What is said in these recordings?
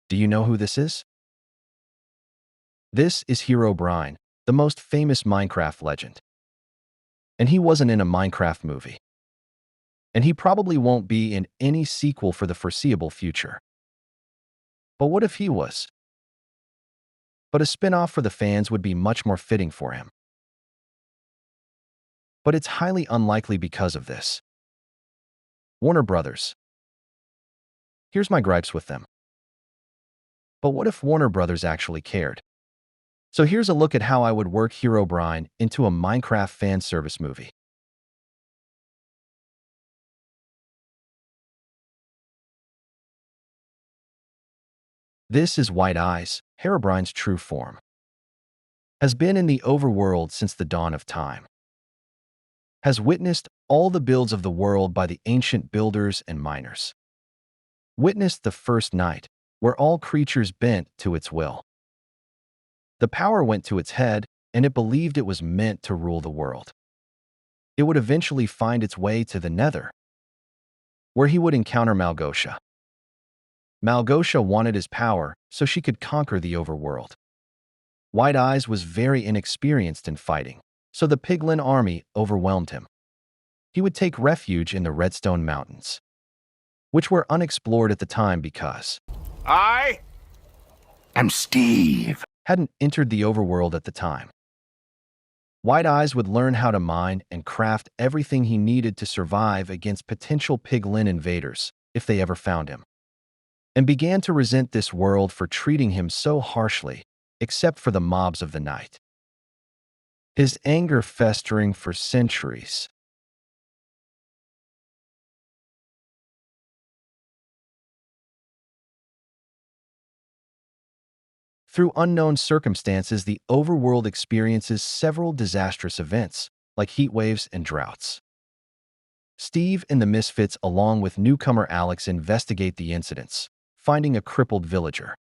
Do you know who this is? This is Herobrine, the most famous Minecraft legend. And he wasn't in a Minecraft movie. And he probably won't be in any sequel for the foreseeable future. But what if he was? But a spin-off for the fans would be much more fitting for him. But it's highly unlikely because of this. Warner Brothers. Here's my gripes with them. But what if Warner Brothers actually cared? So here's a look at how I would work Herobrine into a Minecraft fan service movie. This is White Eyes, Herobrine's true form. Has been in the overworld since the dawn of time. Has witnessed all the builds of the world by the ancient builders and miners. Witnessed the first night, where all creatures bent to its will. The power went to its head, and it believed it was meant to rule the world. It would eventually find its way to the Nether, where he would encounter Malgosia. Malgosia wanted his power so she could conquer the overworld. White Eyes was very inexperienced in fighting, so the Piglin army overwhelmed him. He would take refuge in the Redstone Mountains, which were unexplored at the time because I am Steve. Hadn't entered the overworld at the time. White Eyes would learn how to mine and craft everything he needed to survive against potential Piglin invaders if they ever found him, and began to resent this world for treating him so harshly, except for the mobs of the night. His anger festering for centuries. Through unknown circumstances, the overworld experiences several disastrous events, like heat waves and droughts. Steve and the Misfits, along with newcomer Alex, investigate the incidents, finding a crippled villager.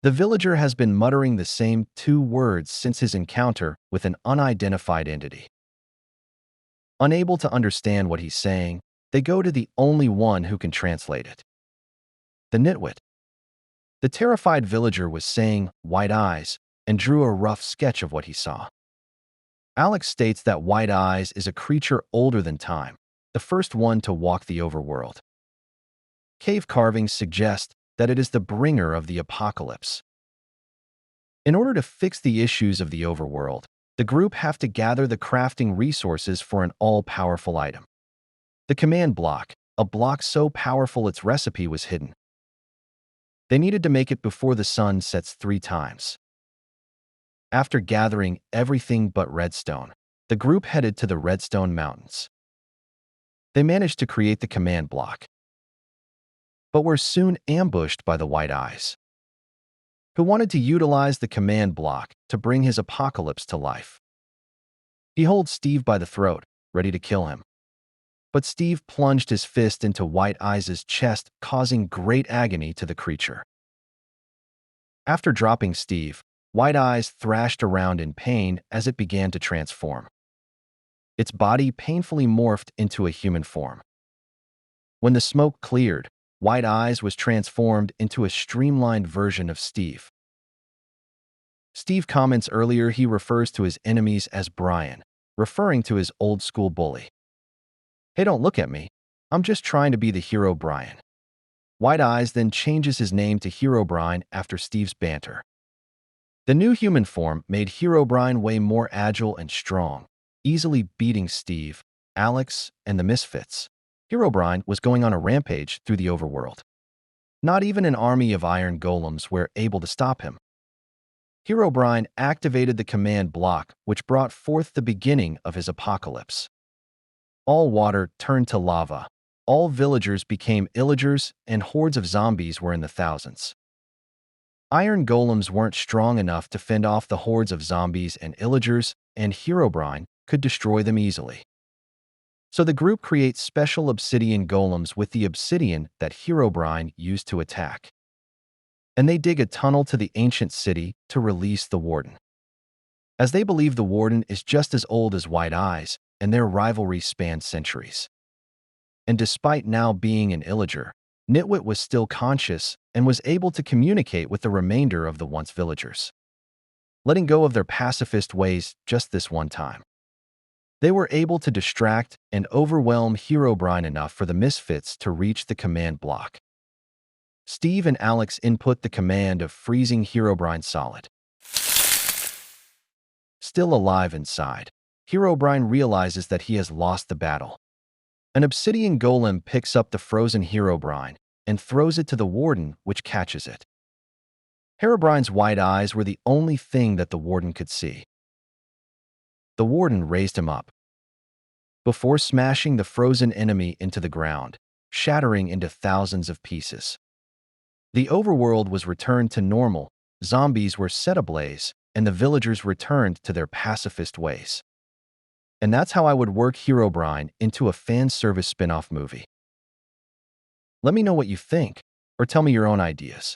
The villager has been muttering the same two words since his encounter with an unidentified entity. Unable to understand what he's saying, they go to the only one who can translate it. The nitwit. The terrified villager was saying White Eyes and drew a rough sketch of what he saw. Alex states that White Eyes is a creature older than time, the first one to walk the overworld. Cave carvings suggest that it is the bringer of the apocalypse. In order to fix the issues of the overworld, the group have to gather the crafting resources for an all-powerful item. The command block, a block so powerful its recipe was hidden. They needed to make it before the sun sets 3 times. After gathering everything but redstone, the group headed to the Redstone Mountains. They managed to create the command block, but were soon ambushed by the White Eyes, who wanted to utilize the command block to bring his apocalypse to life. He holds Steve by the throat, ready to kill him. But Steve plunged his fist into White Eyes' chest, causing great agony to the creature. After dropping Steve, White Eyes thrashed around in pain as it began to transform. Its body painfully morphed into a human form. When the smoke cleared, White Eyes was transformed into a streamlined version of Steve. Steve comments earlier he refers to his enemies as Brian, referring to his old-school bully. Hey, don't look at me. I'm just trying to be the hero Brian. White Eyes then changes his name to Herobrine after Steve's banter. The new human form made Herobrine way more agile and strong, easily beating Steve, Alex, and the Misfits. Herobrine was going on a rampage through the overworld. Not even an army of iron golems were able to stop him. Herobrine activated the command block, which brought forth the beginning of his apocalypse. All water turned to lava, all villagers became illagers, and hordes of zombies were in the thousands. Iron golems weren't strong enough to fend off the hordes of zombies and illagers, and Herobrine could destroy them easily. So the group creates special obsidian golems with the obsidian that Herobrine used to attack. And they dig a tunnel to the ancient city to release the Warden. As they believe the Warden is just as old as White Eyes, and their rivalry spanned centuries. And despite now being an illager, Nitwit was still conscious and was able to communicate with the remainder of the once villagers, letting go of their pacifist ways just this one time. They were able to distract and overwhelm Herobrine enough for the misfits to reach the command block. Steve and Alex input the command of freezing Herobrine solid. Still alive inside, Herobrine realizes that he has lost the battle. An obsidian golem picks up the frozen Herobrine and throws it to the warden, which catches it. Herobrine's wide eyes were the only thing that the warden could see. The warden raised him up before smashing the frozen enemy into the ground, shattering into thousands of pieces. The overworld was returned to normal, zombies were set ablaze, and the villagers returned to their pacifist ways. And that's how I would work Herobrine into a fan service spin-off movie. Let me know what you think, or tell me your own ideas.